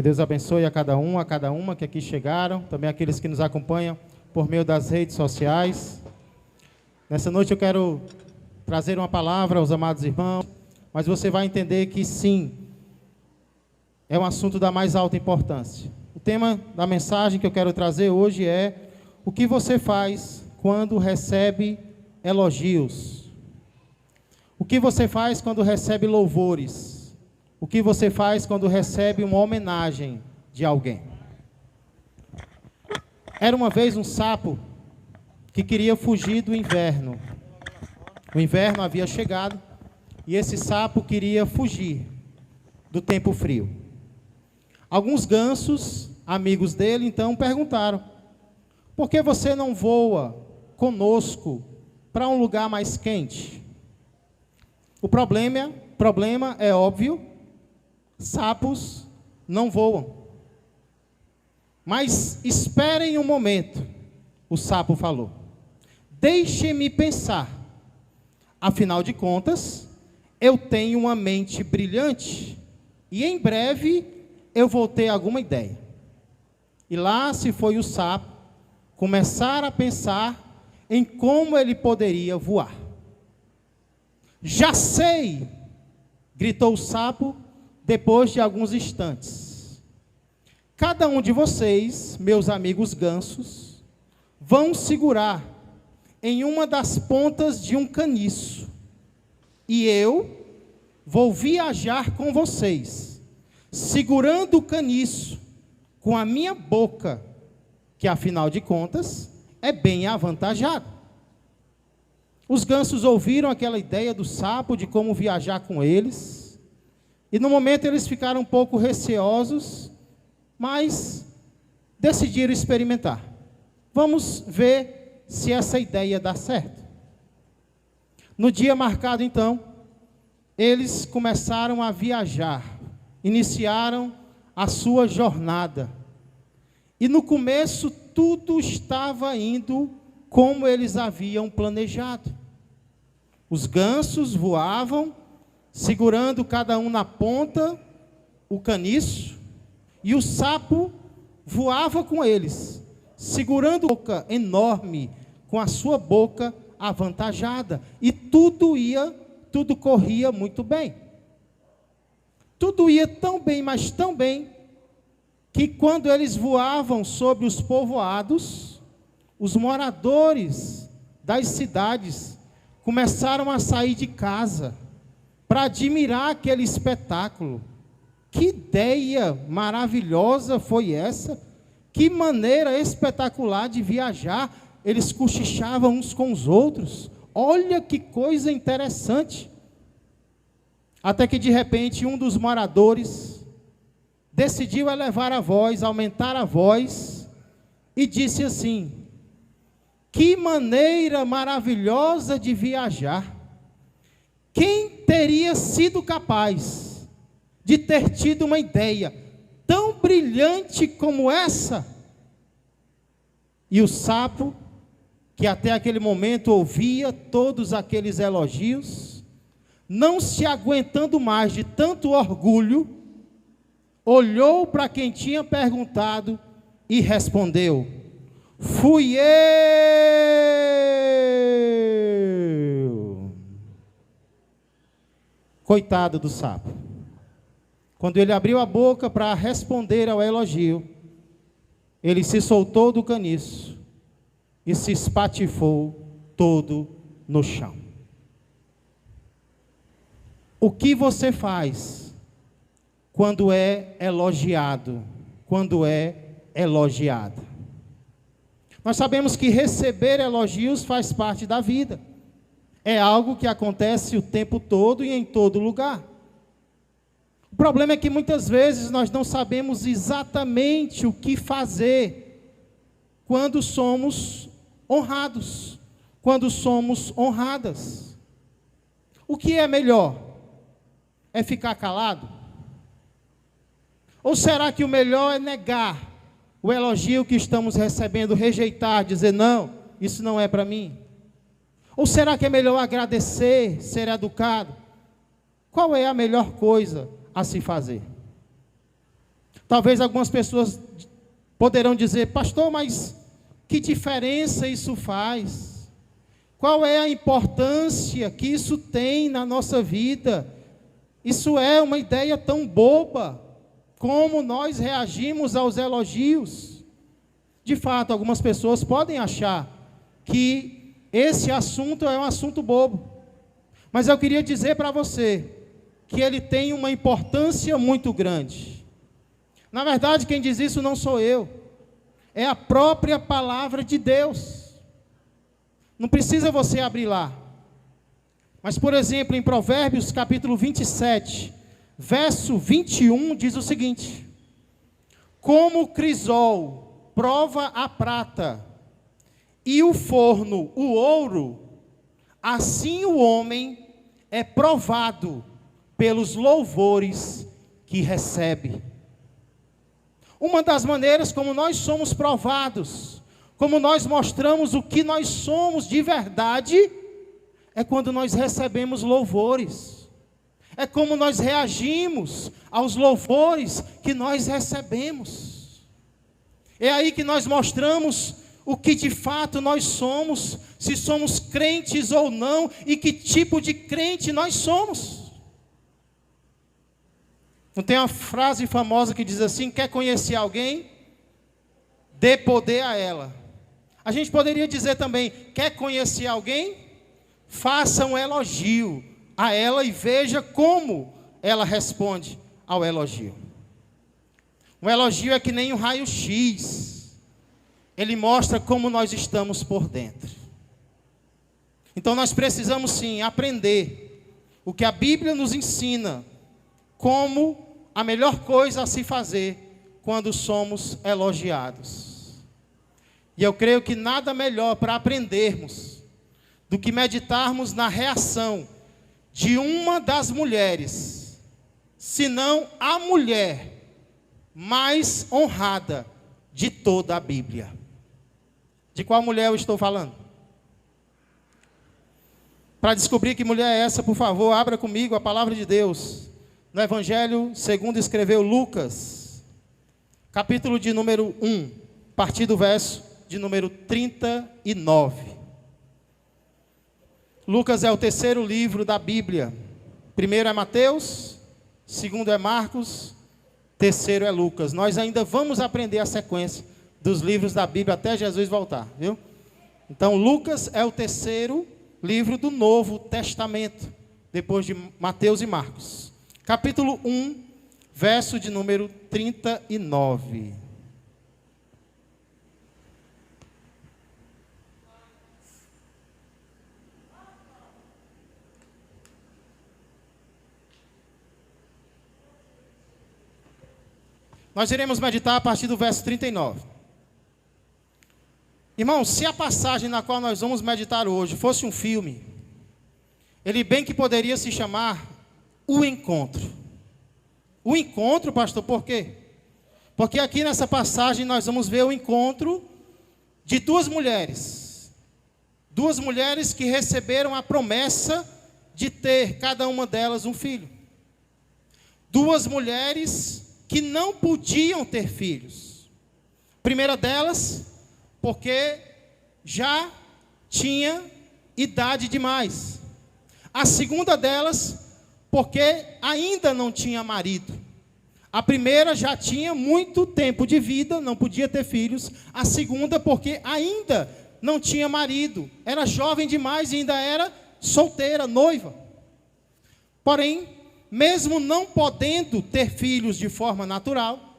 Que Deus abençoe a cada um, a cada uma que aqui chegaram, também aqueles que nos acompanham por meio das redes sociais. Nessa noite eu quero trazer uma palavra aos amados irmãos, mas você vai entender que sim, é um assunto da mais alta importância. O tema da mensagem que eu quero trazer hoje é: o que você faz quando recebe elogios? O que você faz quando recebe louvores? O que você faz quando recebe uma homenagem de alguém? Era uma vez um sapo que queria fugir do inverno. O inverno havia chegado e esse sapo queria fugir do tempo frio. Alguns gansos, amigos dele, então perguntaram: por que você não voa conosco para um lugar mais quente? O problema é óbvio: sapos não voam. Mas esperem um momento, o sapo falou. Deixem-me pensar. Afinal de contas, eu tenho uma mente brilhante e em breve eu vou ter alguma ideia. E lá se foi o sapo começar a pensar em como ele poderia voar. Já sei! Gritou o sapo depois de alguns instantes. Cada um de vocês, meus amigos gansos, vão segurar em uma das pontas de um caniço. E eu vou viajar com vocês, segurando o caniço com a minha boca, que afinal de contas é bem avantajada. Os gansos ouviram aquela ideia do sapo de como viajar com eles, e no momento eles ficaram um pouco receosos, mas decidiram experimentar. Vamos ver se essa ideia dá certo. No dia marcado, então, eles começaram a viajar, iniciaram a sua jornada. E no começo tudo estava indo como eles haviam planejado. Os gansos voavam, segurando cada um na ponta o caniço, e o sapo voava com eles, segurando a boca enorme, com a sua boca avantajada, e tudo corria muito bem. Tudo ia tão bem, mas tão bem, que quando eles voavam sobre os povoados, os moradores das cidades começaram a sair de casa para admirar aquele espetáculo. Que ideia maravilhosa foi essa? Que maneira espetacular de viajar! Eles cochichavam uns com os outros. Olha que coisa interessante! Até que de repente um dos moradores decidiu elevar a voz, aumentar a voz, e disse assim: que maneira maravilhosa de viajar! Quem teria sido capaz de ter tido uma ideia tão brilhante como essa? E o sapo, que até aquele momento ouvia todos aqueles elogios, não se aguentando mais de tanto orgulho, olhou para quem tinha perguntado e respondeu: fui eu. Coitado do sapo. Quando ele abriu a boca para responder ao elogio, ele se soltou do caniço e se espatifou todo no chão. O que você faz quando é elogiado? Quando é elogiada? Nós sabemos que receber elogios faz parte da vida. É algo que acontece o tempo todo e em todo lugar. O problema é que muitas vezes nós não sabemos exatamente o que fazer quando somos honrados, quando somos honradas. O que é melhor? É ficar calado? Ou será que o melhor é negar o elogio que estamos recebendo, rejeitar, dizer: não, isso não é para mim? Ou será que é melhor agradecer, ser educado? Qual é a melhor coisa a se fazer? Talvez algumas pessoas poderão dizer: pastor, mas que diferença isso faz? Qual é a importância que isso tem na nossa vida? Isso é uma ideia tão boba. Como nós reagimos aos elogios? De fato, algumas pessoas podem achar que esse assunto é um assunto bobo. Mas eu queria dizer para você que ele tem uma importância muito grande. Na verdade, quem diz isso não sou eu. É a própria palavra de Deus. Não precisa você abrir lá. Mas, por exemplo, em Provérbios capítulo 27, verso 21, diz o seguinte: como o crisol prova a prata, e o forno o ouro, assim o homem é provado pelos louvores que recebe. Uma das maneiras como nós somos provados, como nós mostramos o que nós somos de verdade, é quando nós recebemos louvores. É como nós reagimos aos louvores que nós recebemos. É aí que nós mostramos o que de fato nós somos, se somos crentes ou não, e que tipo de crente nós somos. Não tem uma frase famosa que diz assim: quer conhecer alguém? Dê poder a ela. A gente poderia dizer também: quer conhecer alguém? Faça um elogio a ela e veja como ela responde ao elogio. Um elogio é que nem um raio-x. Ele mostra como nós estamos por dentro. Então nós precisamos sim aprender o que a Bíblia nos ensina, como a melhor coisa a se fazer quando somos elogiados. E eu creio que nada melhor para aprendermos do que meditarmos na reação de uma das mulheres, se não a mulher mais honrada de toda a Bíblia. De qual mulher eu estou falando? Para descobrir que mulher é essa, por favor, abra comigo a palavra de Deus no Evangelho segundo escreveu Lucas, capítulo de número 1, a partir do verso de número 39. Lucas é o terceiro livro da Bíblia. Primeiro é Mateus, segundo é Marcos, terceiro é Lucas. Nós ainda vamos aprender a sequência dos livros da Bíblia até Jesus voltar, viu? Então Lucas é o terceiro livro do Novo Testamento, depois de Mateus e Marcos. Capítulo 1, verso de número 39. Nós iremos meditar a partir do verso 39. Irmãos, se a passagem na qual nós vamos meditar hoje fosse um filme, ele bem que poderia se chamar O Encontro. O encontro, pastor, por quê? Porque aqui nessa passagem nós vamos ver o encontro de duas mulheres. Duas mulheres que receberam a promessa de ter, cada uma delas, um filho. Duas mulheres que não podiam ter filhos. Primeira delas, porque já tinha idade demais. A segunda delas, porque ainda não tinha marido. A primeira já tinha muito tempo de vida, não podia ter filhos. A segunda, porque ainda não tinha marido. Era jovem demais e ainda era solteira, noiva. Porém, mesmo não podendo ter filhos de forma natural,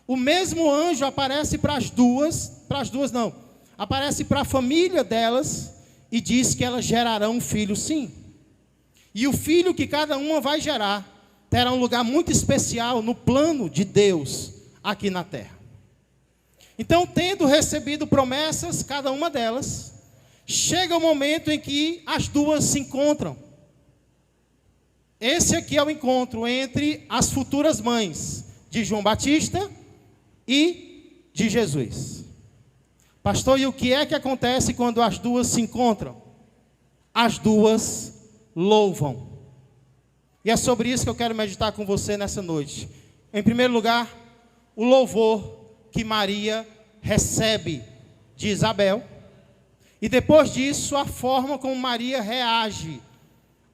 o mesmo anjo aparece para as duas não, aparece para a família delas e diz que elas gerarão um filho sim. E o filho que cada uma vai gerar terá um lugar muito especial no plano de Deus aqui na terra. Então, tendo recebido promessas, cada uma delas, chega o momento em que as duas se encontram. Esse aqui é o encontro entre as futuras mães de João Batista e de Jesus. Pastor, e o que é que acontece quando as duas se encontram? As duas louvam. E é sobre isso que eu quero meditar com você nessa noite. Em primeiro lugar, o louvor que Maria recebe de Isabel. E depois disso, a forma como Maria reage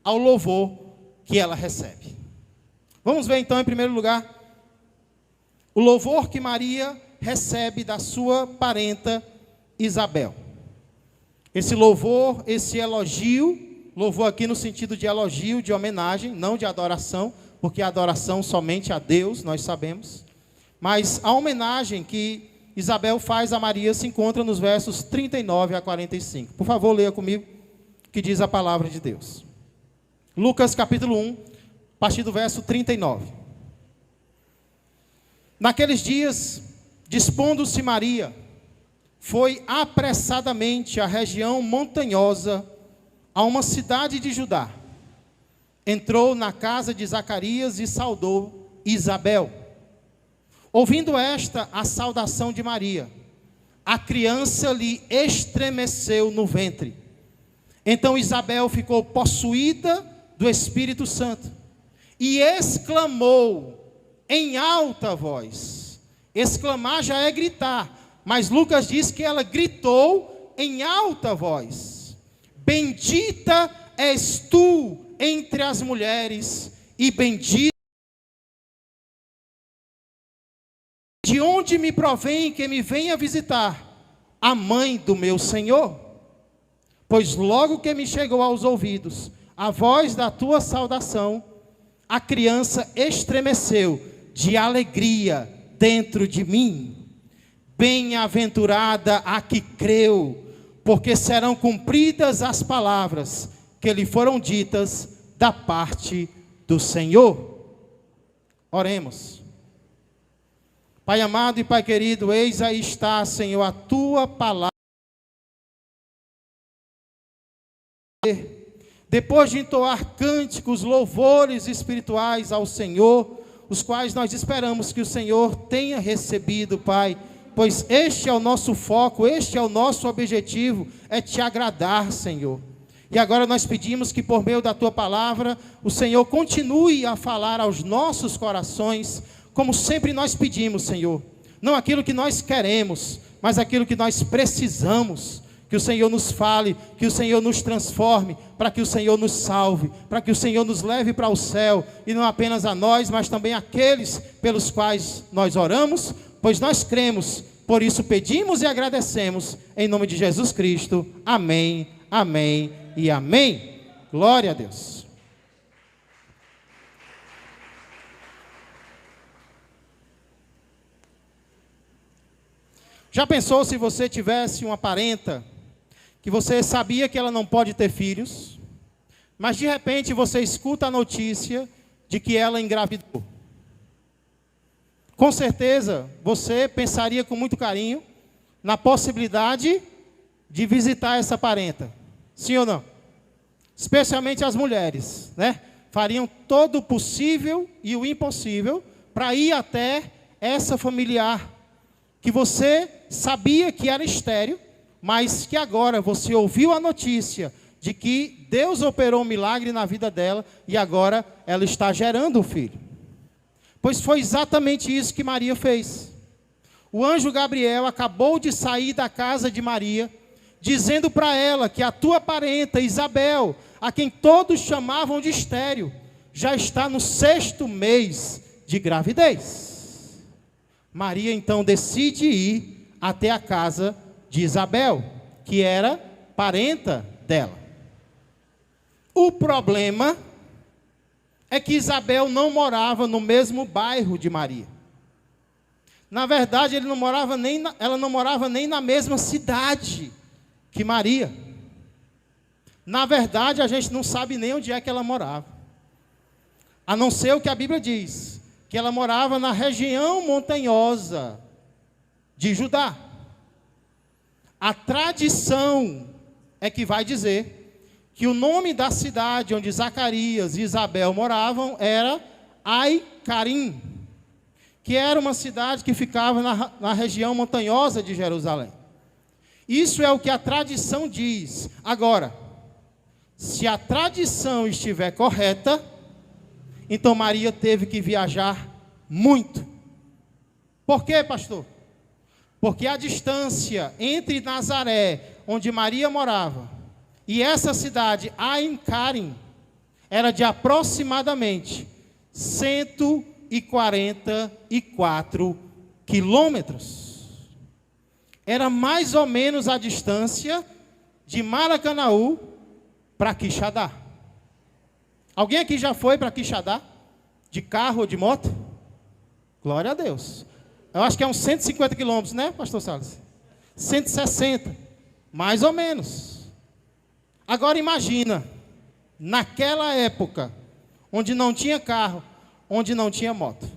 ao louvor que ela recebe. Vamos ver então, em primeiro lugar, o louvor que Maria recebe da sua parenta Isabel. Esse louvor, esse elogio, louvor aqui no sentido de elogio, de homenagem, não de adoração, porque a adoração somente a Deus, nós sabemos. Mas a homenagem que Isabel faz a Maria se encontra nos versos 39 a 45. Por favor, leia comigo o que diz a palavra de Deus. Lucas capítulo 1, a partir do verso 39. Naqueles dias, dispondo-se Maria, foi apressadamente à região montanhosa, a uma cidade de Judá. Entrou na casa de Zacarias e saudou Isabel. Ouvindo esta a saudação de Maria, a criança lhe estremeceu no ventre. Então Isabel ficou possuída do Espírito Santo e exclamou em alta voz. Exclamar já é gritar, mas Lucas diz que ela gritou em alta voz: bendita és tu entre as mulheres, e bendito de onde me provém que me venha visitar a mãe do meu Senhor. Pois logo que me chegou aos ouvidos a voz da tua saudação, a criança estremeceu de alegria dentro de mim. Bem-aventurada a que creu, porque serão cumpridas as palavras que lhe foram ditas da parte do Senhor. Oremos. Pai amado e Pai querido, eis aí está, Senhor, a tua palavra. Depois de entoar cânticos, louvores espirituais ao Senhor, os quais nós esperamos que o Senhor tenha recebido, Pai, pois este é o nosso foco, este é o nosso objetivo, é te agradar, Senhor. E agora nós pedimos que por meio da tua palavra, o Senhor continue a falar aos nossos corações, como sempre nós pedimos, Senhor. Não aquilo que nós queremos, mas aquilo que nós precisamos. Que o Senhor nos fale, que o Senhor nos transforme, para que o Senhor nos salve, para que o Senhor nos leve para o céu, e não apenas a nós, mas também aqueles pelos quais nós oramos, pois nós cremos, por isso pedimos e agradecemos, em nome de Jesus Cristo. Amém, amém e amém. Glória a Deus. Já pensou se você tivesse uma parenta que você sabia que ela não pode ter filhos, mas de repente você escuta a notícia de que ela engravidou? Com certeza você pensaria com muito carinho na possibilidade de visitar essa parenta, sim ou não? Especialmente as mulheres, né? Fariam todo o possível e o impossível para ir até essa familiar que você sabia que era estéril, mas que agora você ouviu a notícia de que Deus operou um milagre na vida dela e agora ela está gerando um filho. Pois foi exatamente isso que Maria fez. O anjo Gabriel acabou de sair da casa de Maria, dizendo para ela que a tua parenta Isabel, a quem todos chamavam de estéril, já está no 6º mês de gravidez. Maria então decide ir até a casa de Isabel, que era parenta dela. O problema é que Isabel não morava no mesmo bairro de Maria. Na verdade, ela não morava nem na mesma cidade que Maria. Na verdade, a gente não sabe nem onde é que ela morava. A não ser o que a Bíblia diz, que ela morava na região montanhosa de Judá. A tradição é que vai dizer que o nome da cidade onde Zacarias e Isabel moravam era Ai-Carim, que era uma cidade que ficava na região montanhosa de Jerusalém. Isso é o que a tradição diz. Agora, se a tradição estiver correta, então Maria teve que viajar muito. Por quê, pastor? Porque a distância entre Nazaré, onde Maria morava, e essa cidade, Ain Karim, era de aproximadamente 144 quilômetros. Era mais ou menos a distância de Maracanaú para Quixadá. Alguém aqui já foi para Quixadá? De carro ou de moto? Glória a Deus. Eu acho que é uns 150 quilômetros, né, pastor Salles? 160, mais ou menos. Agora imagina, naquela época, onde não tinha carro, onde não tinha moto,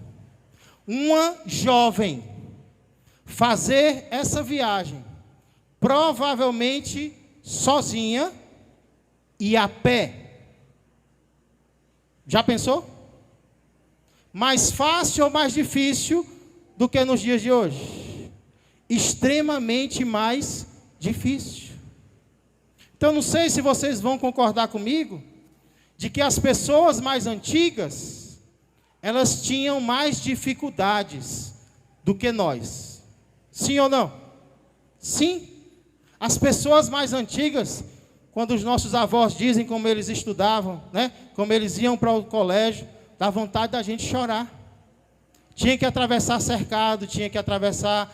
uma jovem fazer essa viagem, provavelmente sozinha e a pé. Já pensou? Mais fácil ou mais difícil do que nos dias de hoje? Extremamente mais difícil. Então, não sei se vocês vão concordar comigo, de que as pessoas mais antigas, elas tinham mais dificuldades do que nós. Sim ou não? Sim. As pessoas mais antigas, quando os nossos avós dizem como eles estudavam, né? Como eles iam para o colégio, dá vontade da gente chorar. Tinha que atravessar cercado, tinha que atravessar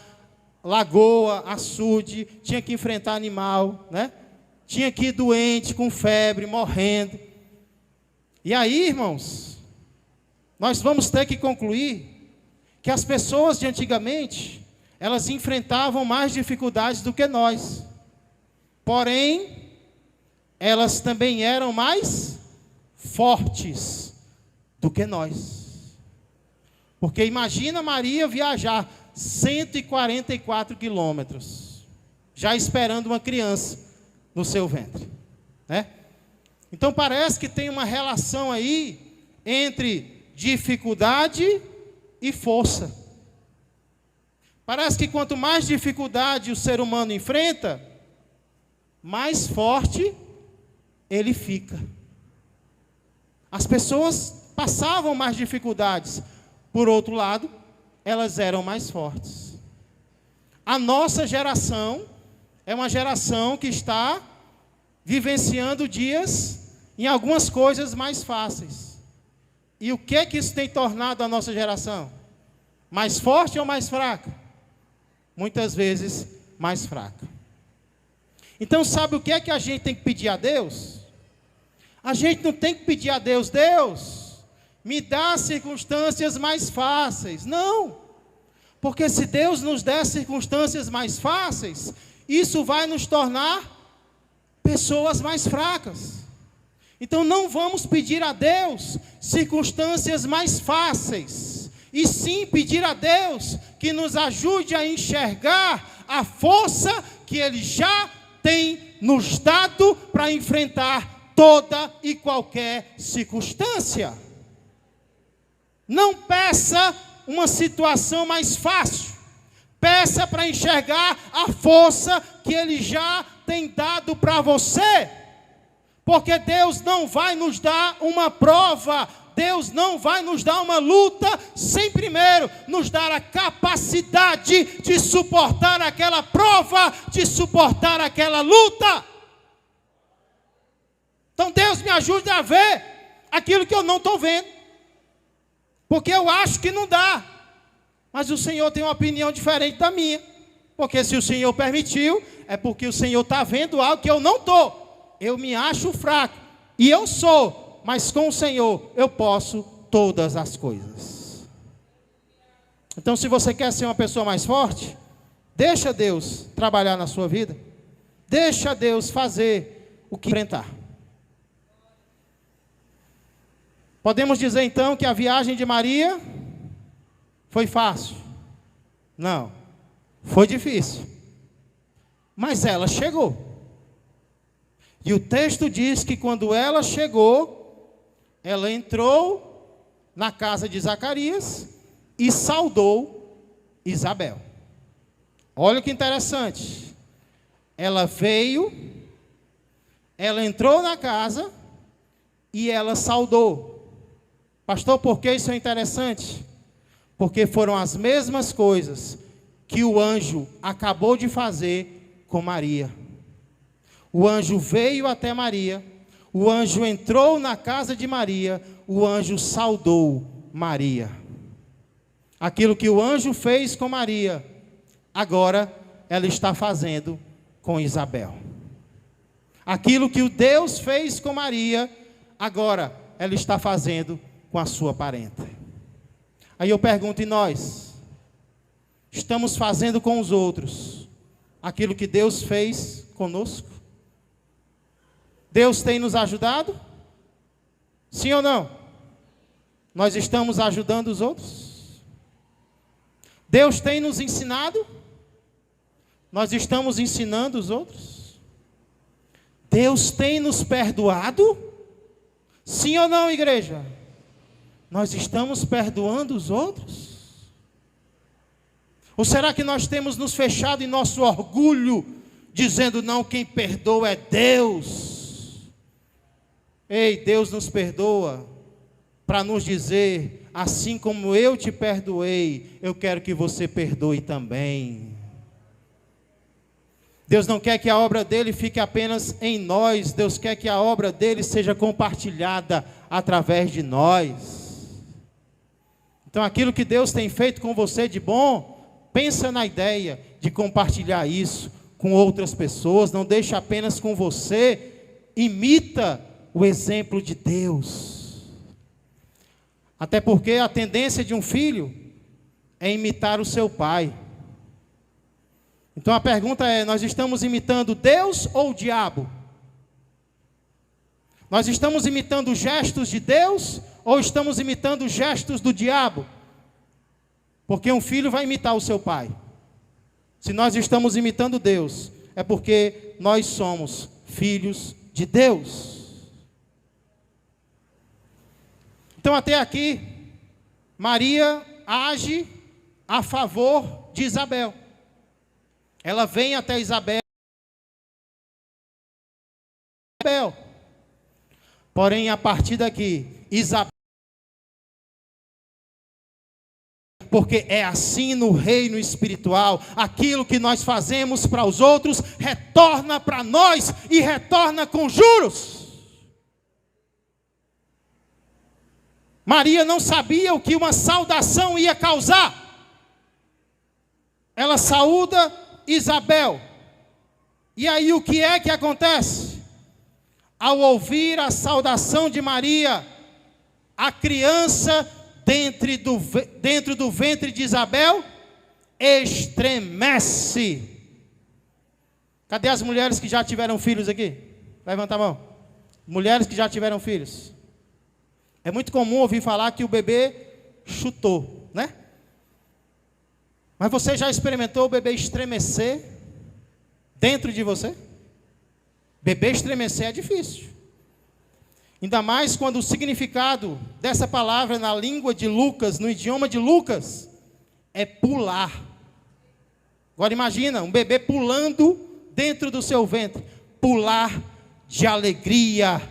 lagoa, açude, tinha que enfrentar animal, né? Tinha que ir doente, com febre, morrendo. E aí, irmãos, nós vamos ter que concluir que as pessoas de antigamente, elas enfrentavam mais dificuldades do que nós. Porém, elas também eram mais fortes do que nós. Porque imagina Maria viajar 144 quilômetros, já esperando uma criança no seu ventre, né? Então parece que tem uma relação aí entre dificuldade e força. Parece que quanto mais dificuldade o ser humano enfrenta, mais forte ele fica. As pessoas passavam mais dificuldades, por outro lado, elas eram mais fortes. A nossa geração é uma geração que está vivenciando dias em algumas coisas mais fáceis. E o que é que isso tem tornado a nossa geração? Mais forte ou mais fraca? Muitas vezes mais fraca. Então sabe o que é que a gente tem que pedir a Deus? A gente não tem que pedir a Deus, Deus, me dá circunstâncias mais fáceis. Não. Porque se Deus nos der circunstâncias mais fáceis, isso vai nos tornar pessoas mais fracas. Então não vamos pedir a Deus circunstâncias mais fáceis, e sim pedir a Deus que nos ajude a enxergar a força que Ele já tem nos dado para enfrentar toda e qualquer circunstância. Não peça uma situação mais fácil, peça para enxergar a força que Ele já tem dado para você, porque Deus não vai nos dar uma prova, Deus não vai nos dar uma luta, sem primeiro nos dar a capacidade de suportar aquela prova, de suportar aquela luta. Então Deus me ajude a ver aquilo que eu não estou vendo, porque eu acho que não dá, mas o Senhor tem uma opinião diferente da minha, porque se o Senhor permitiu, é porque o Senhor está vendo algo que eu não estou. Eu me acho fraco, e eu sou, mas com o Senhor eu posso todas as coisas. Então se você quer ser uma pessoa mais forte, deixa Deus trabalhar na sua vida, deixa Deus fazer o que enfrentar. Podemos dizer então que a viagem de Maria foi fácil? Não, foi difícil, mas ela chegou. E o texto diz que quando ela chegou, ela entrou na casa de Zacarias e saudou Isabel. Olha que interessante. Ela veio, ela entrou na casa e ela saudou. Pastor, por que isso é interessante? porque foram as mesmas coisas que o anjo acabou de fazer com Maria. O anjo veio até Maria, o anjo entrou na casa de Maria, o anjo saudou Maria. Aquilo que o anjo fez com Maria, agora ela está fazendo com Isabel. Aquilo que o Deus fez com Maria, agora ela está fazendo com a sua parenta. Aí eu pergunto, e nós? Estamos fazendo com os outros aquilo que Deus fez conosco? Deus tem nos ajudado? Sim ou não? Nós estamos ajudando os outros? Deus tem nos ensinado? Nós estamos ensinando os outros? Deus tem nos perdoado? Sim ou não, igreja? Nós estamos perdoando os outros? Ou será que nós temos nos fechado em nosso orgulho, dizendo, não, quem perdoa é Deus? Ei, Deus nos perdoa para nos dizer, assim como eu te perdoei, eu quero que você perdoe também. Deus não quer que a obra dele fique apenas em nós, Deus quer que a obra dele seja compartilhada através de nós. Então aquilo que Deus tem feito com você de bom, pensa na ideia de compartilhar isso com outras pessoas, não deixa apenas com você, imita o exemplo de Deus. Até porque a tendência de um filho é imitar o seu pai. Então a pergunta é, nós estamos imitando Deus ou o diabo? Nós estamos imitando gestos de Deus ou estamos imitando gestos do diabo? Porque um filho vai imitar o seu pai. Se nós estamos imitando Deus, é porque nós somos filhos de Deus. Então até aqui, Maria age a favor de Isabel. Ela vem até Isabel. Porém, a partir daqui, Isabel, porque é assim no reino espiritual, aquilo que nós fazemos para os outros, retorna para nós e retorna com juros. Maria não sabia o que uma saudação ia causar. Ela saúda Isabel. E aí o que é que acontece? Ao ouvir a saudação de Maria, a criança dentro do ventre de Isabel estremece. Cadê as mulheres que já tiveram filhos aqui? Levanta a mão. Mulheres que já tiveram filhos. É muito comum ouvir falar que o bebê chutou, né? Mas você já experimentou o bebê estremecer dentro de você? Bebê estremecer é difícil. Ainda mais quando o significado dessa palavra na língua de Lucas, no idioma de Lucas, é pular. Agora imagina, um bebê pulando dentro do seu ventre. Pular de alegria.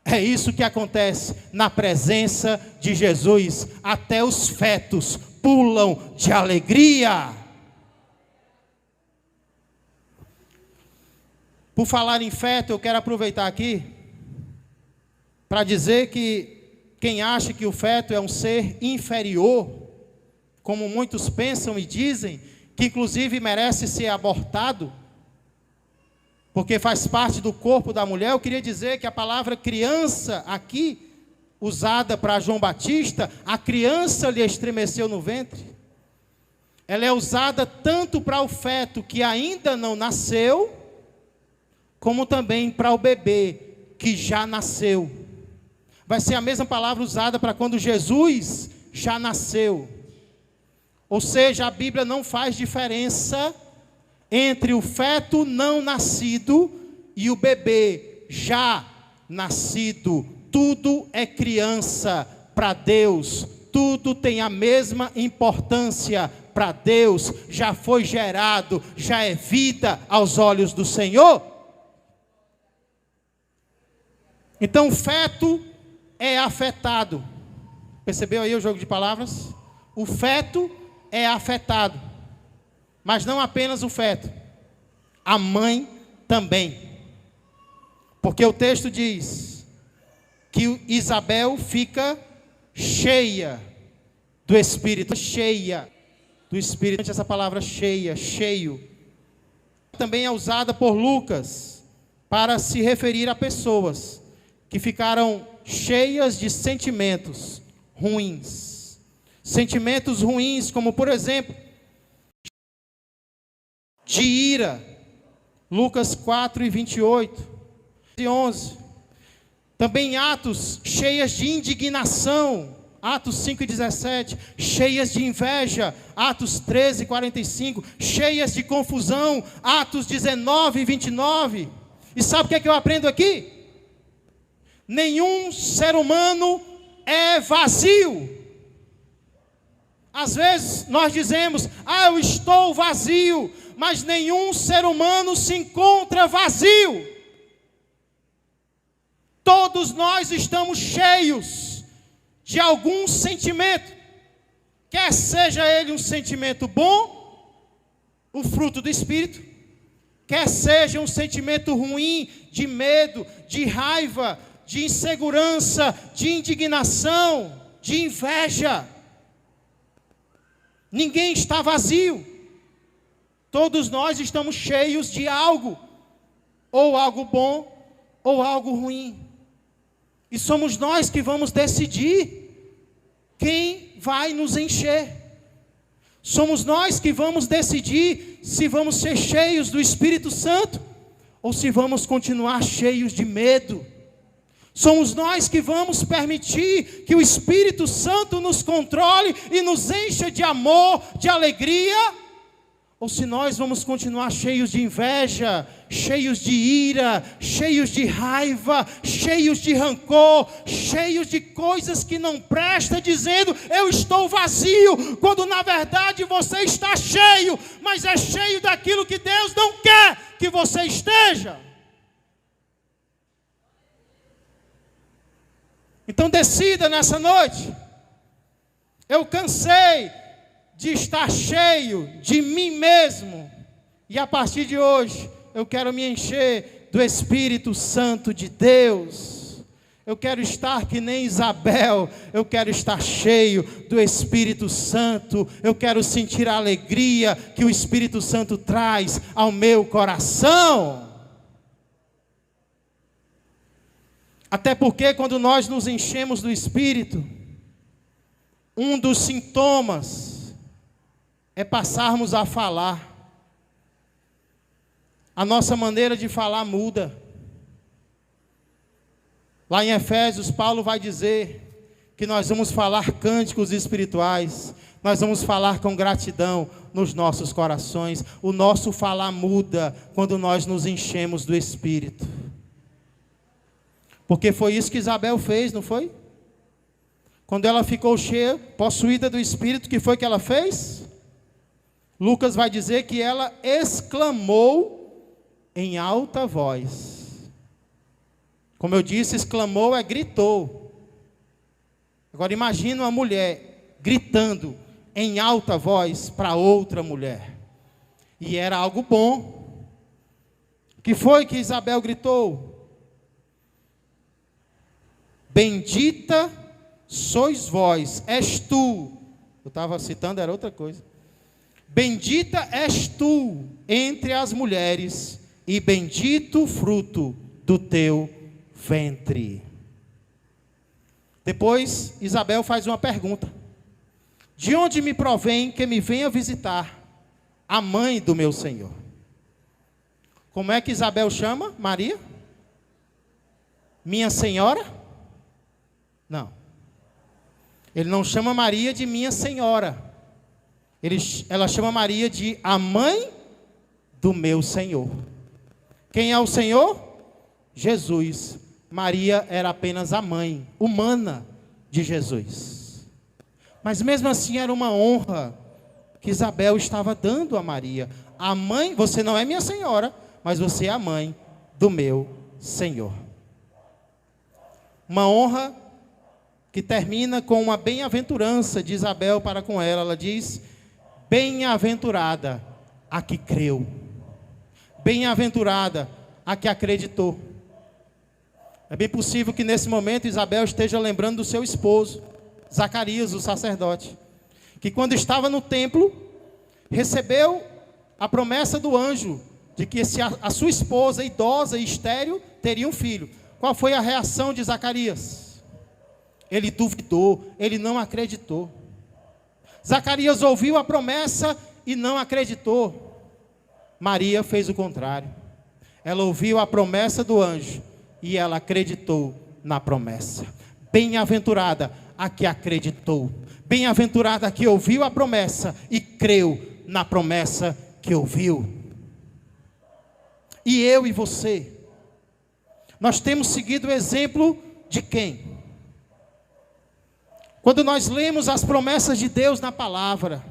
É isso que acontece na presença de Jesus. Até os fetos pulam de alegria. Por falar em feto, eu quero aproveitar aqui para dizer que quem acha que o feto é um ser inferior, como muitos pensam e dizem, que inclusive merece ser abortado, porque faz parte do corpo da mulher, eu queria dizer que a palavra criança aqui, usada para João Batista, a criança lhe estremeceu no ventre. Ela é usada tanto para o feto que ainda não nasceu, como também para o bebê que já nasceu. Vai ser a mesma palavra usada para quando Jesus já nasceu. Ou seja, a Bíblia não faz diferença entre o feto não nascido e o bebê já nascido. Tudo é criança para Deus. Tudo tem a mesma importância para Deus. Já foi gerado, já é vida aos olhos do Senhor. Então o feto é afetado. Percebeu aí o jogo de palavras? o feto é afetado. Mas não apenas o feto, a mãe também. Porque o texto diz que Isabel fica cheia do Espírito. Cheia do Espírito. Essa palavra cheia, cheio, também é usada por Lucas para se referir a pessoas que ficaram cheias de sentimentos ruins. Sentimentos ruins, como por exemplo, de ira. Lucas 4:28 e 11. Também Atos, cheias de indignação. Atos 5:17. Cheias de inveja. Atos 13:45. Cheias de confusão. Atos 19:29. E sabe o que é que eu aprendo aqui? Nenhum ser humano é vazio. Às vezes nós dizemos, eu estou vazio, mas nenhum ser humano se encontra vazio. Todos nós estamos cheios de algum sentimento, quer seja ele um sentimento bom, o fruto do Espírito, quer seja um sentimento ruim, de medo, de raiva, de insegurança, de indignação, de inveja. Ninguém está vazio. Todos nós estamos cheios de algo, ou algo bom, ou algo ruim. E somos nós que vamos decidir quem vai nos encher. Somos nós que vamos decidir se vamos ser cheios do Espírito Santo, ou se vamos continuar cheios de medo. Somos nós que vamos permitir que o Espírito Santo nos controle e nos encha de amor, de alegria, ou se nós vamos continuar cheios de inveja, cheios de ira, cheios de raiva, cheios de rancor, cheios de coisas que não prestam, dizendo, eu estou vazio, quando na verdade você está cheio, mas é cheio daquilo que Deus não quer que você esteja. Então decida nessa noite, eu cansei de estar cheio de mim mesmo, e a partir de hoje, eu quero me encher do Espírito Santo de Deus. Eu quero estar que nem Isabel, eu quero estar cheio do Espírito Santo, eu quero sentir a alegria que o Espírito Santo traz ao meu coração. Até porque quando nós nos enchemos do Espírito, um dos sintomas é passarmos a falar. A nossa maneira de falar muda. Lá em Efésios, Paulo vai dizer que nós vamos falar cânticos espirituais, nós vamos falar com gratidão nos nossos corações. O nosso falar muda quando nós nos enchemos do Espírito. Porque foi isso que Isabel fez, não foi? Quando ela ficou cheia, possuída do Espírito, o que foi que ela fez? Lucas vai dizer que ela exclamou em alta voz. Como eu disse, exclamou é gritou. Agora imagine uma mulher gritando em alta voz para outra mulher. E era algo bom. O que foi que Isabel gritou? Bendita sois vós, és tu. Eu estava citando, era outra coisa. Bendita és tu entre as mulheres, e bendito o fruto do teu ventre. Depois, Isabel faz uma pergunta. De onde me provém que me venha visitar a mãe do meu Senhor? Como é que Isabel chama Maria? Minha Senhora? Não. Ele não chama Maria de minha Senhora. Ela chama Maria de a mãe do meu Senhor. Quem é o Senhor? Jesus. Maria era apenas a mãe humana de Jesus. Mas mesmo assim era uma honra que Isabel estava dando a Maria. A mãe, você não é minha senhora, mas você é a mãe do meu Senhor. Uma honra que que termina com uma bem-aventurança de Isabel para com ela. Ela diz: bem-aventurada a que creu, bem-aventurada a que acreditou. É bem possível que nesse momento Isabel esteja lembrando do seu esposo, Zacarias, o sacerdote, que quando estava no templo, recebeu a promessa do anjo, de que a sua esposa, idosa e estéril, teria um filho. Qual foi a reação de Zacarias? Ele duvidou, ele não acreditou. Zacarias ouviu a promessa e não acreditou. Maria fez o contrário. Ela ouviu a promessa do anjo e ela acreditou na promessa. Bem-aventurada a que acreditou. Bem-aventurada a que ouviu a promessa e creu na promessa que ouviu. E eu e você, nós temos seguido o exemplo de quem? Quando nós lemos as promessas de Deus na palavra,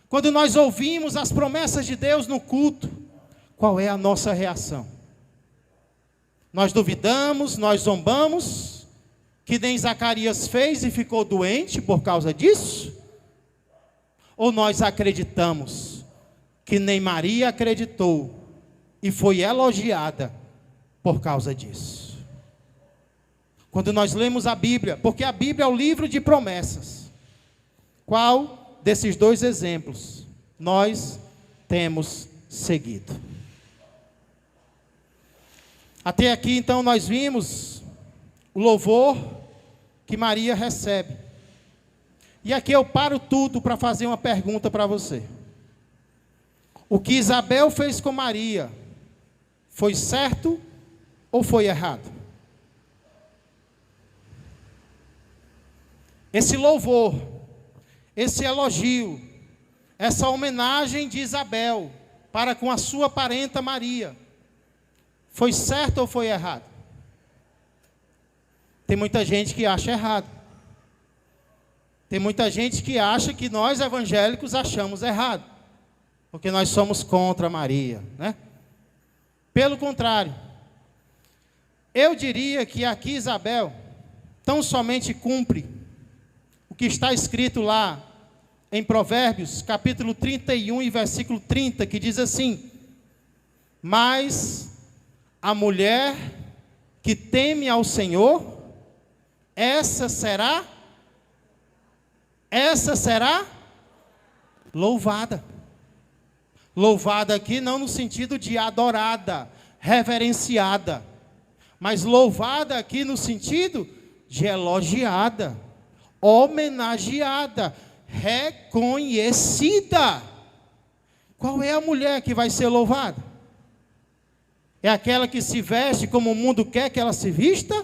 quando nós ouvimos as promessas de Deus no culto, qual é a nossa reação? Nós duvidamos, nós zombamos, que nem Zacarias fez e ficou doente por causa disso? Ou nós acreditamos, que nem Maria acreditou e foi elogiada por causa disso? Quando nós lemos a Bíblia, porque a Bíblia é o livro de promessas, qual desses dois exemplos nós temos seguido? Até aqui então nós vimos o louvor que Maria recebe. E aqui eu paro tudo para fazer uma pergunta para você. O que Isabel fez com Maria foi certo ou foi errado? Esse louvor, esse elogio, essa homenagem de Isabel para com a sua parenta Maria, foi certo ou foi errado? Tem muita gente que acha errado. Tem muita gente que acha que nós evangélicos achamos errado, porque nós somos contra Maria, né? Pelo contrário, eu diria que aqui Isabel tão somente cumpre o que está escrito lá em Provérbios, capítulo 31 e versículo 30, que diz assim: mas a mulher que teme ao Senhor, essa será louvada. Louvada aqui não no sentido de adorada, reverenciada, mas louvada aqui no sentido de elogiada, homenageada, reconhecida. Qual é a mulher que vai ser louvada? É aquela que se veste como o mundo quer que ela se vista?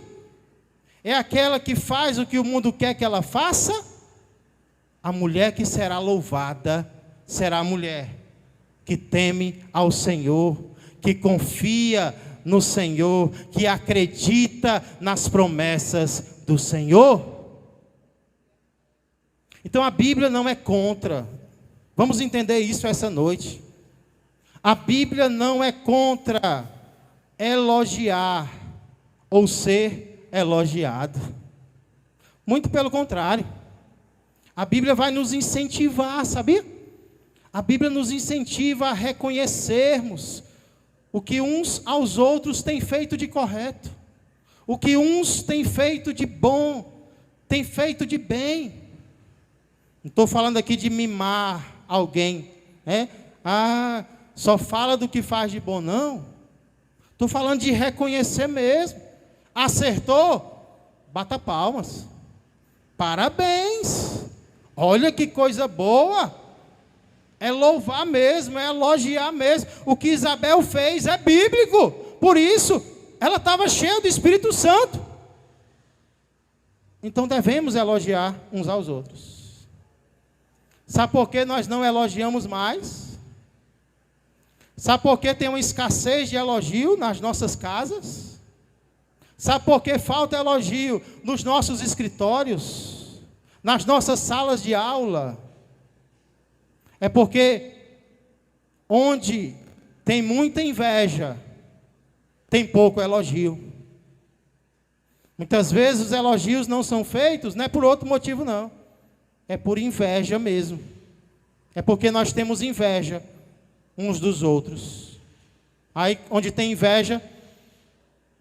É aquela que faz o que o mundo quer que ela faça? A mulher que será louvada será a mulher que teme ao Senhor, que confia no Senhor, que acredita nas promessas do Senhor. Então a Bíblia não é contra. Vamos entender isso essa noite. A Bíblia não é contra elogiar ou ser elogiado. Muito pelo contrário. A Bíblia vai nos incentivar, sabia? A Bíblia nos incentiva a reconhecermos o que uns aos outros têm feito de correto, o que uns têm feito de bom, têm feito de bem. Não estou falando aqui de mimar alguém, né? Só fala do que faz de bom, não. Estou falando de reconhecer mesmo. Acertou? Bata palmas. Parabéns. Olha que coisa boa. É louvar mesmo, é elogiar mesmo. O que Isabel fez é bíblico. Por isso, ela estava cheia do Espírito Santo. Então devemos elogiar uns aos outros. Sabe por que nós não elogiamos mais? Sabe por que tem uma escassez de elogio nas nossas casas? Sabe por que falta elogio nos nossos escritórios, nas nossas salas de aula? É porque onde tem muita inveja, tem pouco elogio. Muitas vezes os elogios não são feitos, não é por outro motivo não. É por inveja mesmo. É porque nós temos inveja uns dos outros. Aí, onde tem inveja,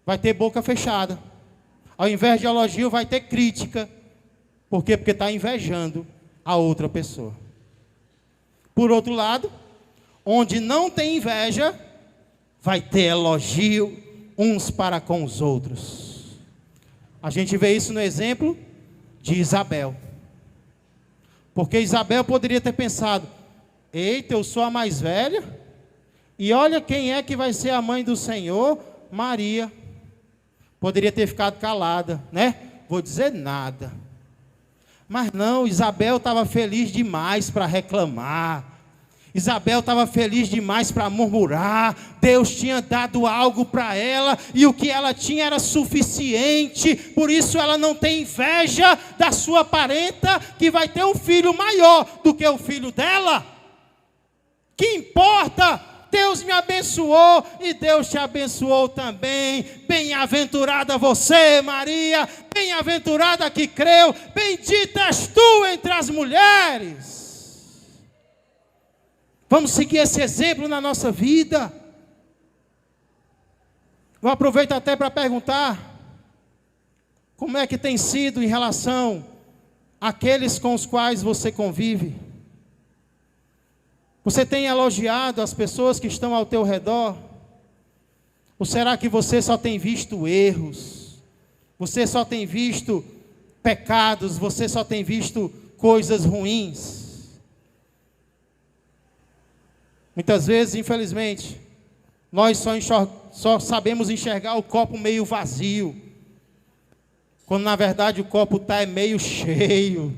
vai ter boca fechada. Ao invés de elogio, vai ter crítica. Por quê? Porque está invejando a outra pessoa. Por outro lado, onde não tem inveja, vai ter elogio uns para com os outros. A gente vê isso no exemplo de Isabel. Porque Isabel poderia ter pensado: eita, eu sou a mais velha, e olha quem é que vai ser a mãe do Senhor, Maria. Poderia ter ficado calada, né? Vou dizer nada. Mas não, Isabel estava feliz demais para reclamar. Isabel estava feliz demais para murmurar. Deus tinha dado algo para ela, e o que ela tinha era suficiente. Por isso ela não tem inveja da sua parenta, que vai ter um filho maior do que o filho dela. Que importa? Deus me abençoou e Deus te abençoou também. Bem-aventurada você, Maria, bem-aventurada que creu, bendita és tu entre as mulheres. Vamos seguir esse exemplo na nossa vida. Eu aproveito até para perguntar: como é que tem sido em relação àqueles com os quais você convive? Você tem elogiado as pessoas que estão ao teu redor? Ou será que você só tem visto erros? Você só tem visto pecados? Você só tem visto coisas ruins? Muitas vezes, infelizmente, nós só sabemos enxergar o copo meio vazio, quando na verdade o copo está meio cheio.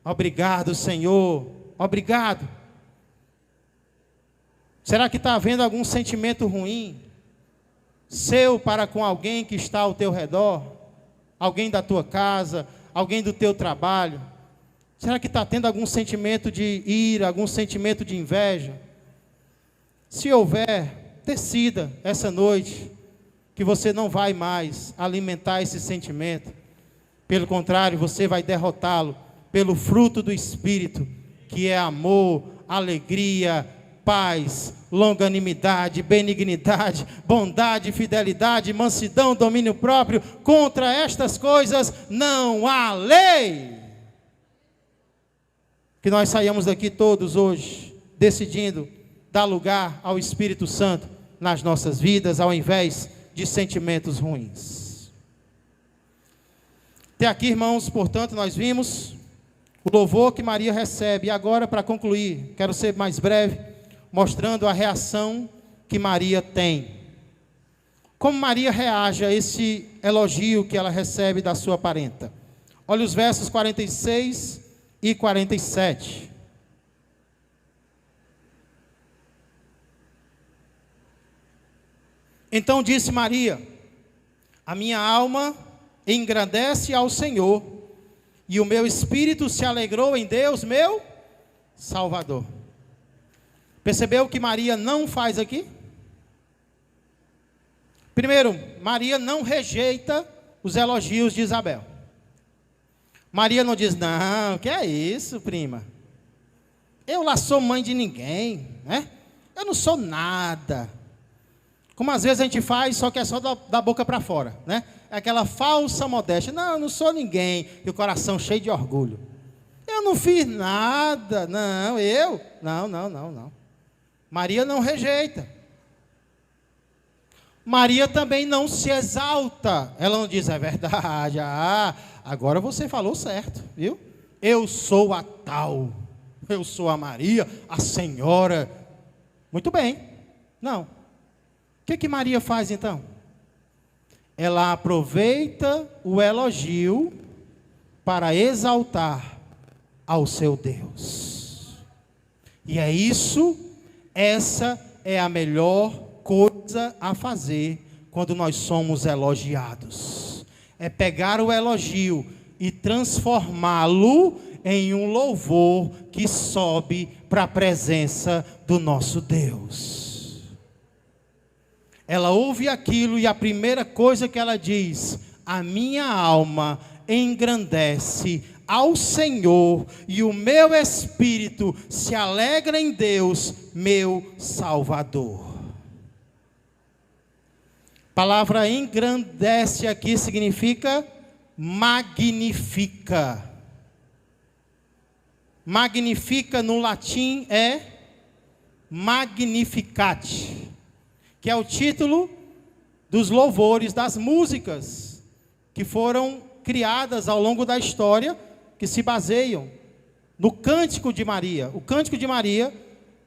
Obrigado, Senhor, obrigado. Será que está havendo algum sentimento ruim seu para com alguém que está ao teu redor? Alguém da tua casa, alguém do teu trabalho? Será que está tendo algum sentimento de ira, algum sentimento de inveja? Se houver, decida essa noite que você não vai mais alimentar esse sentimento. Pelo contrário, você vai derrotá-lo pelo fruto do Espírito, que é amor, alegria, paz, longanimidade, benignidade, bondade, fidelidade, mansidão, domínio próprio. Contra estas coisas não há lei. Que nós saiamos daqui todos hoje decidindo dar lugar ao Espírito Santo nas nossas vidas, ao invés de sentimentos ruins. Até aqui, irmãos, portanto, nós vimos o louvor que Maria recebe. E agora, para concluir, quero ser mais breve, mostrando a reação que Maria tem. Como Maria reage a esse elogio que ela recebe da sua parenta? Olha os versos 46 e 47. Então disse Maria: a minha alma engrandece ao Senhor, e o meu espírito se alegrou em Deus, meu Salvador. Percebeu o que Maria não faz aqui? Primeiro, Maria não rejeita os elogios de Isabel. Maria não diz: não, que é isso, prima? Eu lá sou mãe de ninguém, né? Eu não sou nada. Como às vezes a gente faz, só que é só da boca para fora, né? É aquela falsa modéstia. Não, eu não sou ninguém. E o coração cheio de orgulho. Eu não fiz nada. Não, eu? Não. Maria não rejeita. Maria também não se exalta. Ela não diz: é verdade. Agora você falou certo, viu? Eu sou a tal. Eu sou a Maria, a senhora. Muito bem. Não. O que Maria faz então? Ela aproveita o elogio para exaltar ao seu Deus. E é isso, essa é a melhor coisa a fazer quando nós somos elogiados. É pegar o elogio e transformá-lo em um louvor que sobe para a presença do nosso Deus. Ela ouve aquilo e a primeira coisa que ela diz: a minha alma engrandece ao Senhor, e o meu espírito se alegra em Deus, meu Salvador. A palavra engrandece aqui significa magnifica. Magnifica no latim é Magnificat, que é o título dos louvores, das músicas que foram criadas ao longo da história, que se baseiam no Cântico de Maria. O Cântico de Maria,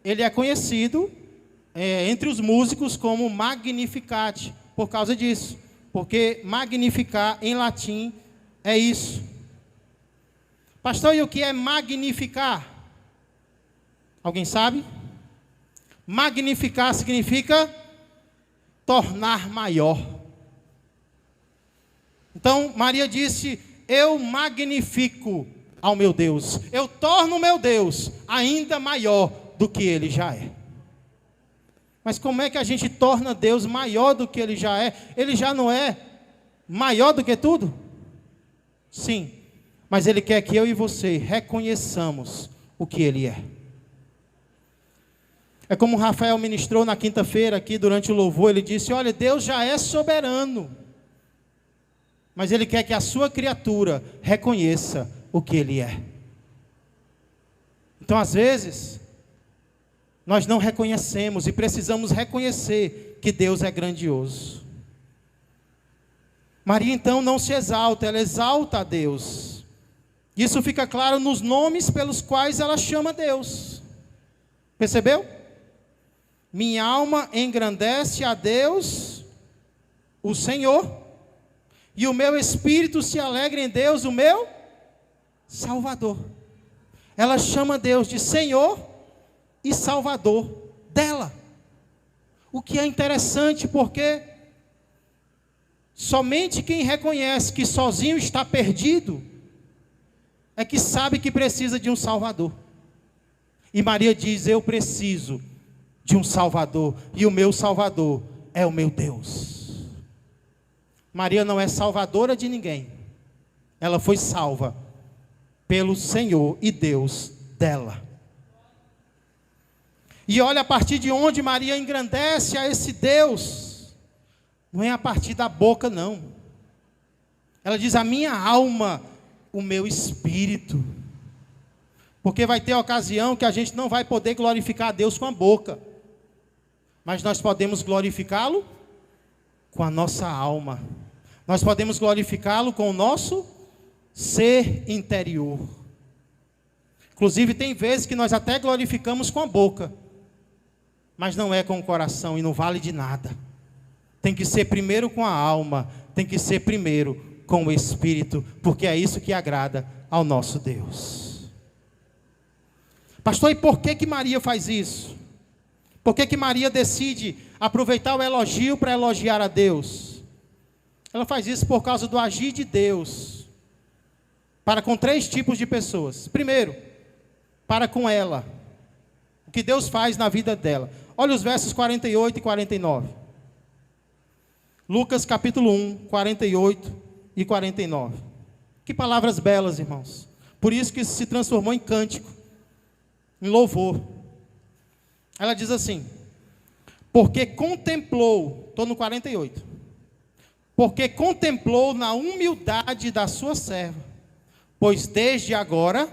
ele é conhecido entre os músicos como Magnificat, por causa disso, porque magnificar em latim é isso. Pastor, e o que é magnificar? Alguém sabe? Magnificar significa tornar maior. Então, Maria disse: eu magnifico ao meu Deus, eu torno o meu Deus ainda maior do que ele já é. Mas como é que a gente torna Deus maior do que ele já é? Ele já não é maior do que tudo? Sim, mas ele quer que eu e você reconheçamos o que ele é. É como o Rafael ministrou na quinta-feira aqui durante o louvor, ele disse: olha, Deus já é soberano, mas ele quer que a sua criatura reconheça o que ele é. Então, às vezes, nós não reconhecemos e precisamos reconhecer que Deus é grandioso. Maria então não se exalta, ela exalta a Deus. Isso fica claro nos nomes pelos quais ela chama Deus. Percebeu? Minha alma engrandece a Deus, o Senhor, e o meu espírito se alegra em Deus, o meu Salvador. Ela chama Deus de Senhor e Salvador dela. O que é interessante, porque somente quem reconhece que sozinho está perdido é que sabe que precisa de um Salvador. E Maria diz: eu preciso de um Salvador, e o meu Salvador é o meu Deus. Maria não é salvadora de ninguém, ela foi salva pelo Senhor e Deus dela. E olha a partir de onde Maria engrandece a esse Deus, não é a partir da boca não. Ela diz: a minha alma, o meu espírito. Porque vai ter ocasião que a gente não vai poder glorificar a Deus com a boca, mas nós podemos glorificá-lo com a nossa alma. Nós podemos glorificá-lo com o nosso ser interior. Inclusive tem vezes que nós até glorificamos com a boca, mas não é com o coração e não vale de nada. Tem que ser primeiro com a alma, tem que ser primeiro com o espírito, porque é isso que agrada ao nosso Deus. Pastor, e por que Maria faz isso? Por que Maria decide aproveitar o elogio para elogiar a Deus? Ela faz isso por causa do agir de Deus para com 3 tipos de pessoas. Primeiro, para com ela. O que Deus faz na vida dela. Olha os versos 48 e 49. Lucas capítulo 1, 48 e 49. Que palavras belas, irmãos. Por isso que isso se transformou em cântico, em louvor. Ela diz assim: porque contemplou, estou no 48, porque contemplou na humildade da sua serva, pois desde agora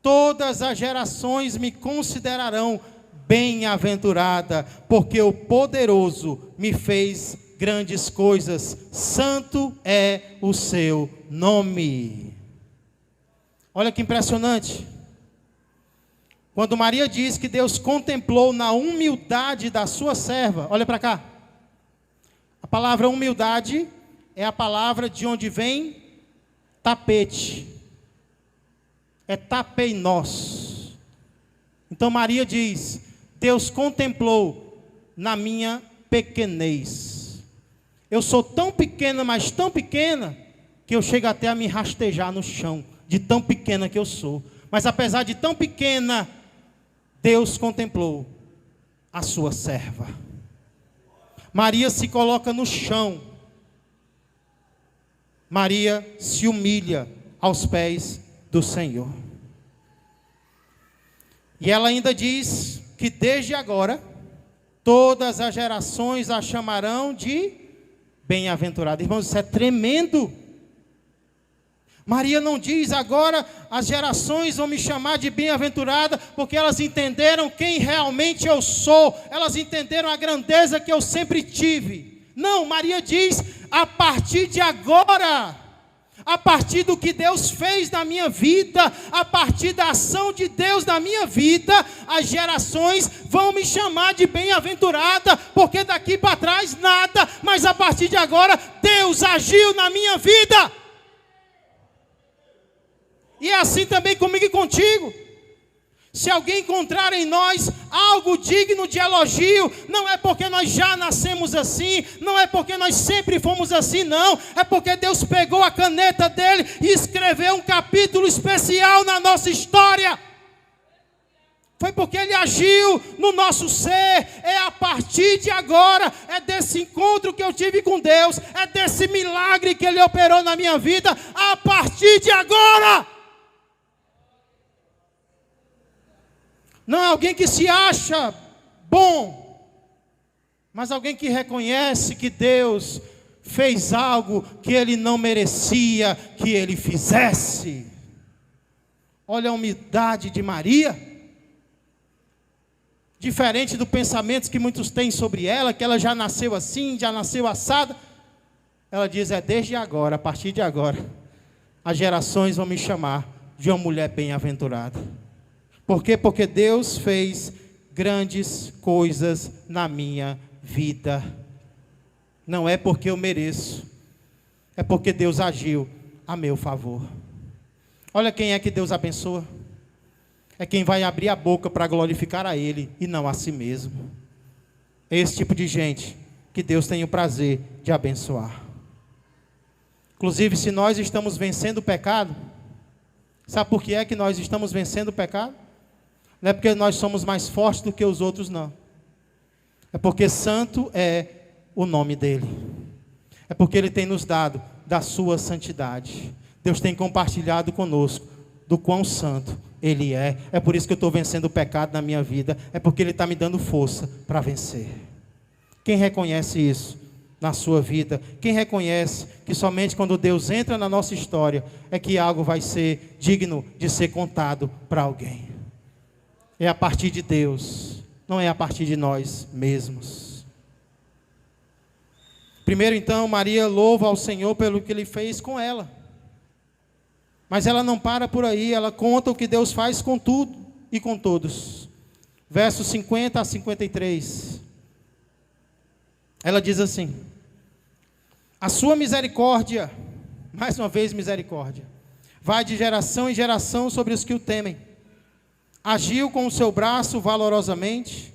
todas as gerações me considerarão bem-aventurada, porque o poderoso me fez grandes coisas, santo é o seu nome. Olha que impressionante. Quando Maria diz que Deus contemplou na humildade da sua serva, olha para cá. A palavra humildade é a palavra de onde vem tapete. É tapeinos. Então Maria diz: Deus contemplou na minha pequenez. Eu sou tão pequena, mas tão pequena, que eu chego até a me rastejar no chão, de tão pequena que eu sou. Mas apesar de tão pequena, Deus contemplou a sua serva. Maria se coloca no chão. Maria se humilha aos pés do Senhor. E ela ainda diz que desde agora, todas as gerações a chamarão de bem-aventurada. Irmãos, isso é tremendo. Maria não diz agora as gerações vão me chamar de bem-aventurada, porque elas entenderam quem realmente eu sou, elas entenderam a grandeza que eu sempre tive. Não, Maria diz, a partir de agora, a partir do que Deus fez na minha vida, a partir da ação de Deus na minha vida, as gerações vão me chamar de bem-aventurada, porque daqui para trás nada, mas a partir de agora, Deus agiu na minha vida. E é assim também comigo e contigo. Se alguém encontrar em nós algo digno de elogio, não é porque nós já nascemos assim, não é porque nós sempre fomos assim, não. É porque Deus pegou a caneta dele e escreveu um capítulo especial na nossa história. Foi porque Ele agiu no nosso ser. É a partir de agora, é desse encontro que eu tive com Deus, é desse milagre que Ele operou na minha vida, a partir de agora. Não é alguém que se acha bom, mas alguém que reconhece que Deus fez algo que Ele não merecia que Ele fizesse. Olha a humildade de Maria. Diferente do pensamento que muitos têm sobre ela, que ela já nasceu assim, já nasceu assada. Ela diz, é desde agora, a partir de agora, as gerações vão me chamar de uma mulher bem-aventurada. Por quê? Porque Deus fez grandes coisas na minha vida. Não é porque eu mereço, é porque Deus agiu a meu favor. Olha quem é que Deus abençoa. É quem vai abrir a boca para glorificar a Ele e não a si mesmo. É esse tipo de gente que Deus tem o prazer de abençoar. Inclusive, se nós estamos vencendo o pecado, sabe por que é que nós estamos vencendo o pecado? Não é porque nós somos mais fortes do que os outros, não. É porque santo é o nome dEle. É porque Ele tem nos dado da sua santidade. Deus tem compartilhado conosco do quão santo Ele é. É por isso que eu estou vencendo o pecado na minha vida. É porque Ele está me dando força para vencer. Quem reconhece isso na sua vida? Quem reconhece que somente quando Deus entra na nossa história é que algo vai ser digno de ser contado para alguém? É a partir de Deus, não é a partir de nós mesmos. Primeiro então, Maria louva ao Senhor pelo que Ele fez com ela. Mas ela não para por aí, ela conta o que Deus faz com tudo e com todos. Versos 50 a 53. Ela diz assim: a sua misericórdia, mais uma vez misericórdia, vai de geração em geração sobre os que o temem. Agiu com o seu braço valorosamente,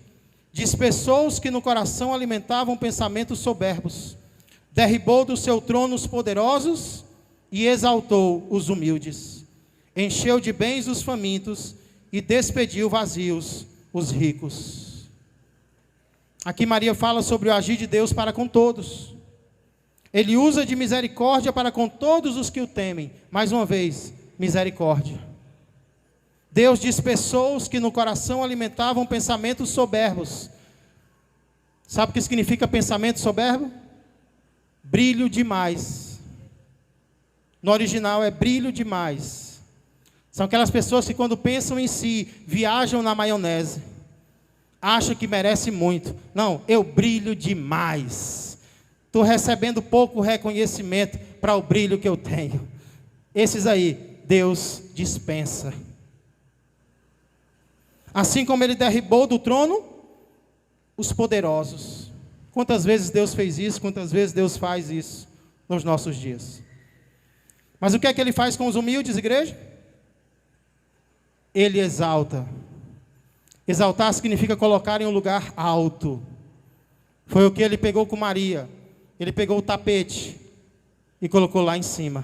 dispersou os que no coração alimentavam pensamentos soberbos, derribou do seu trono os poderosos e exaltou os humildes, encheu de bens os famintos e despediu vazios os ricos. Aqui Maria fala sobre o agir de Deus para com todos. Ele usa de misericórdia para com todos os que o temem. Mais uma vez, misericórdia. Deus dispersou os que no coração alimentavam pensamentos soberbos. Sabe o que significa pensamento soberbo? Brilho demais. No original é brilho demais. São aquelas pessoas que quando pensam em si, viajam na maionese. Acham que merece muito. Não, eu brilho demais. Estou recebendo pouco reconhecimento para o brilho que eu tenho. Esses aí, Deus dispensa. Assim como Ele derribou do trono os poderosos. Quantas vezes Deus fez isso? Quantas vezes Deus faz isso nos nossos dias? Mas o que é que Ele faz com os humildes, igreja? Ele exalta. Exaltar significa colocar em um lugar alto. Foi o que Ele pegou com Maria. Ele pegou o tapete e colocou lá em cima.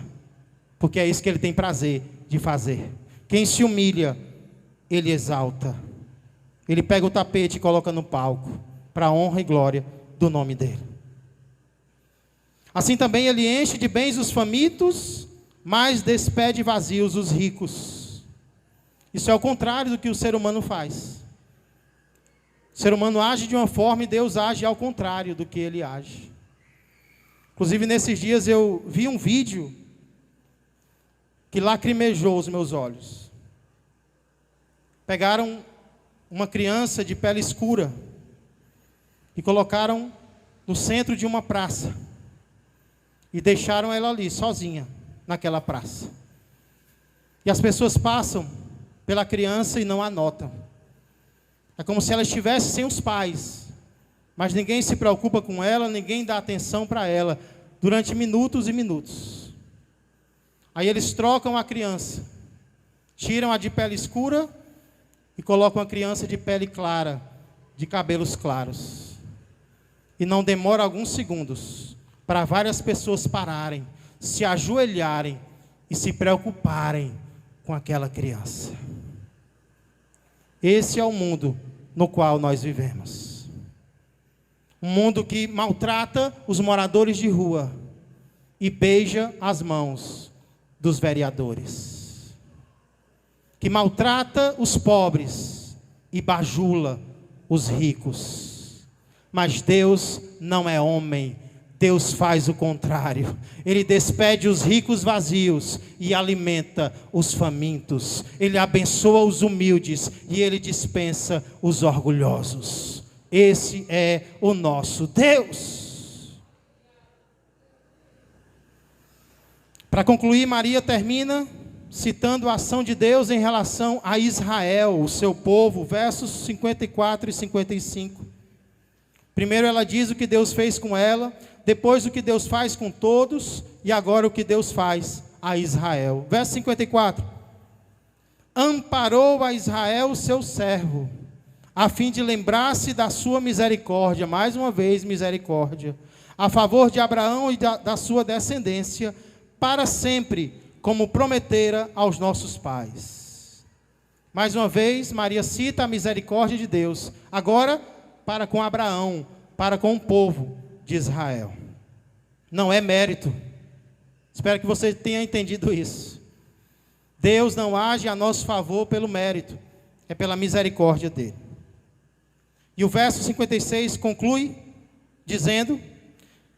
Porque é isso que Ele tem prazer de fazer. Quem se humilha, Ele exalta. Ele pega o tapete e coloca no palco, para a honra e glória do nome dEle. Assim também ele enche de bens os famintos, mas despede vazios os ricos. Isso é o contrário do que o ser humano faz. O ser humano age de uma forma e Deus age ao contrário do que ele age. Inclusive, nesses dias eu vi um vídeo que lacrimejou os meus olhos. Pegaram uma criança de pele escura e colocaram no centro de uma praça e deixaram ela ali, sozinha, naquela praça. E as pessoas passam pela criança e não a notam. É como se ela estivesse sem os pais, mas ninguém se preocupa com ela, ninguém dá atenção para ela, durante minutos e minutos. Aí eles trocam a criança, tiram a de pele escura e colocam a criança de pele clara, de cabelos claros. E não demora alguns segundos para várias pessoas pararem, se ajoelharem e se preocuparem com aquela criança. Esse é o mundo no qual nós vivemos. Um mundo que maltrata os moradores de rua e beija as mãos dos vereadores. Que maltrata os pobres e bajula os ricos. Mas Deus não é homem, Deus faz o contrário. Ele despede os ricos vazios e alimenta os famintos. Ele abençoa os humildes e ele dispensa os orgulhosos. Esse é o nosso Deus. Para concluir, Maria termina citando a ação de Deus em relação a Israel, o seu povo, versos 54 e 55. Primeiro ela diz o que Deus fez com ela, depois o que Deus faz com todos, e agora o que Deus faz a Israel. Verso 54. Amparou a Israel, seu servo, a fim de lembrar-se da sua misericórdia, mais uma vez misericórdia, a favor de Abraão e da sua descendência, para sempre, como prometera aos nossos pais. Mais uma vez, Maria cita a misericórdia de Deus, agora para com Abraão, para com o povo de Israel. Não é mérito. Espero que você tenha entendido isso. Deus não age a nosso favor pelo mérito, é pela misericórdia dele. E o verso 56 conclui dizendo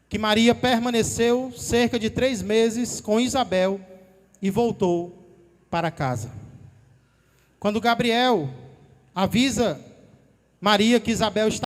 que Maria permaneceu cerca de 3 meses com Isabel e voltou para casa. Quando Gabriel avisa Maria que Isabel está